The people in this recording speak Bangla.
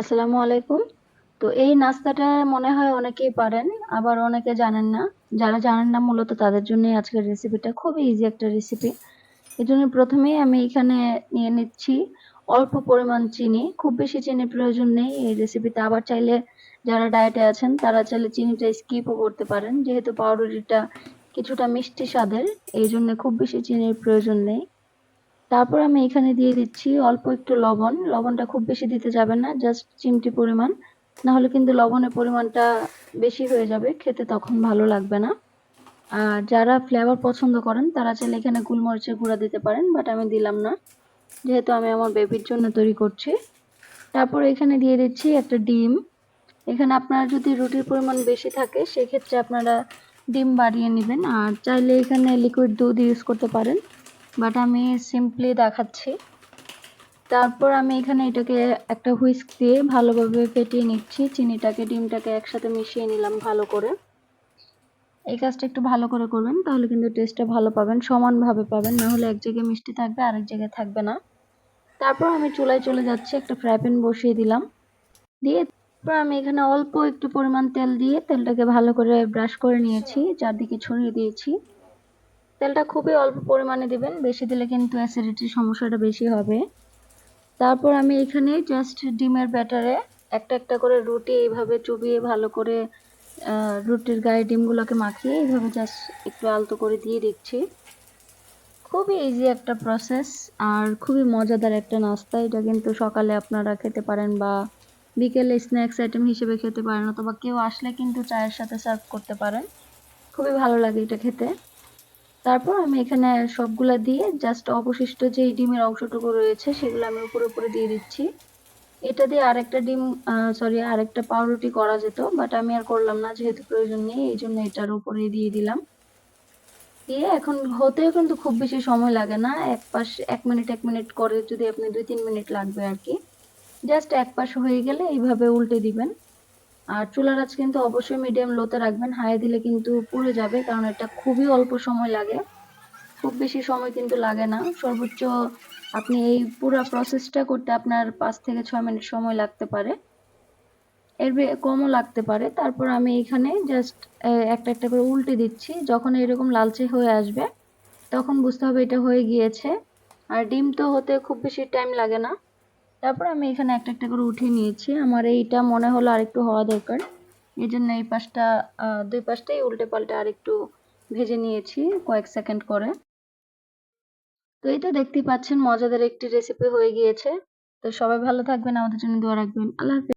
আসসালামু আলাইকুম। তো এই নাস্তাটা মনে হয় অনেকেই পারেন, আবার অনেকে জানেন না। যারা জানেন না মূলত তাদের জন্যই আজকের রেসিপিটা। খুবই ইজি একটা রেসিপি। এজন্য ১ম এই আমি এখানে নিয়ে নিচ্ছি অল্প পরিমাণ চিনি। খুব বেশি চিনির প্রয়োজন নেই এই রেসিপিতে। আবার চাইলে যারা ডায়েটে আছেন তারা চাইলে চিনিটা স্কিপও করতে পারেন। যেহেতু পাউরুটিটা কিছুটা মিষ্টি স্বাদের, এইজন্য খুব বেশি চিনির প্রয়োজন নেই। তারপর আমি এখানে দিয়ে দিচ্ছি অল্প একটু লবণ। লবণটা খুব বেশি দিতে যাবেন না, জাস্ট চিমটি পরিমাণ। না হলে কিন্তু লবণের পরিমাণটা বেশি হয়ে যাবে, খেতে তখন ভালো লাগবে না। আর যারা ফ্লেভার পছন্দ করেন তারা চাইলে এখানে গোলমরিচের গুঁড়া দিতে পারেন, বাট আমি দিলাম না, যেহেতু আমি আমার বেবির জন্য তৈরি করছি। তারপর এখানে দিয়ে দিচ্ছি একটা ডিম। এখানে আপনার যদি রুটির পরিমাণ বেশি থাকে সেক্ষেত্রে আপনারা ডিম বাড়িয়ে নেবেন, আর চাইলে এখানে লিকুইড দুধ ইউজ করতে পারেন, বাট আমি সিম্পলি দেখাচ্ছি। তারপর আমি এখানে এটাকে একটা হুইস্ক দিয়ে ভালোভাবে ফেটিয়ে নিচ্ছি। চিনিটাকে ডিমটাকে একসাথে মিশিয়ে নিলাম ভালো করে। এই কাজটা একটু ভালো করে করবেন, তাহলে কিন্তু টেস্টটা ভালো পাবেন, সমানভাবে পাবেন। না হলে এক জায়গায় মিষ্টি থাকবে আরেক জায়গায় থাকবে না। তারপর আমি চুলায় চলে যাচ্ছি, একটা ফ্রাই প্যান বসিয়ে দিলাম। দিয়ে তারপর আমি এখানে অল্প একটু পরিমাণ তেল দিয়ে তেলটাকে ভালো করে ব্রাশ করে নিয়েছি, চারদিকে ছড়িয়ে দিয়েছি। তেলটা খুবই অল্প পরিমাণে দিবেন, বেশি দিলে কিন্তু অ্যাসিডিটির সমস্যাটা বেশি হবে। তারপর আমি এখানে জাস্ট ডিমের ব্যাটারে একটা একটা করে রুটি এইভাবে চুবিয়ে ভালো করে রুটির গায়ে ডিমগুলোকে মাখিয়ে এইভাবে জাস্ট একটু আলতো করে দিয়ে দিচ্ছি। খুবই ইজি একটা প্রসেস, আর খুবই মজাদার একটা নাস্তা। এটা কিন্তু সকালে আপনারা খেতে পারেন বা বিকেলে স্ন্যাক্স আইটেম হিসেবে খেতে পারেন, অথবা কেউ আসলে কিন্তু চায়ের সাথে সার্ভ করতে পারেন। খুবই ভালো লাগে এটা খেতে। তারপর আমি এখানে সবগুলা দিয়ে জাস্ট অবশিষ্ট যে ডিমের অংশটুকু রয়েছে সেগুলো আমি উপরে উপরে দিয়ে দিচ্ছি। এটা দিয়ে আরেকটা ডিম সরি আরেকটা পাউরুটি করা যেত, বাট আমি আর করলাম না, যেহেতু প্রয়োজন নেই এই জন্য এটার উপরে দিয়ে দিলাম। দিয়ে এখন হতেও কিন্তু খুব বেশি সময় লাগে না, এক পাশ ১ মিনিট করে যদি আপনি ২-৩ মিনিট লাগবে আর কি। জাস্ট এক পাশ হয়ে গেলে এইভাবে উল্টে দিবেন। আর চুলার আঁচ কিন্তু অবশ্যই মিডিয়াম লোতে রাখবেন, হাই দিলে কিন্তু পুড়ে যাবে, কারণ এটা খুবই অল্প সময় লাগে। খুব বেশি সময় কিন্তু লাগে না, সর্বোচ্চ আপনি এই পুরা প্রসেসটা করতে আপনার ৫ থেকে ৬ মিনিট সময় লাগতে পারে, এর কমও লাগতে পারে। তারপর আমি এখানে জাস্ট একটা একটা করে উল্টে দিচ্ছি। যখন এরকম লালচে হয়ে আসবে তখন বুঝতে হবে এটা হয়ে গিয়েছে। আর ডিম তো হতে খুব বেশি টাইম লাগে না। তারপর আমি এখানে একটা একটা করে উঠিয়ে নিয়েছি। আমার এইটা মনে হলো আরেকটু হওয়া দরকার, এই জন্য এই পাশটা দুই পাশটাই উল্টে পাল্টে আরেকটু ভেজে নিয়েছি কয়েক সেকেন্ড করে। তো এই তো দেখতেই পাচ্ছেন মজাদার একটি রেসিপি হয়ে গিয়েছে। তো সবাই ভালো থাকবেন, আমাদের জন্য দোয়া রাখবেন। আল্লাহ হাফেজ।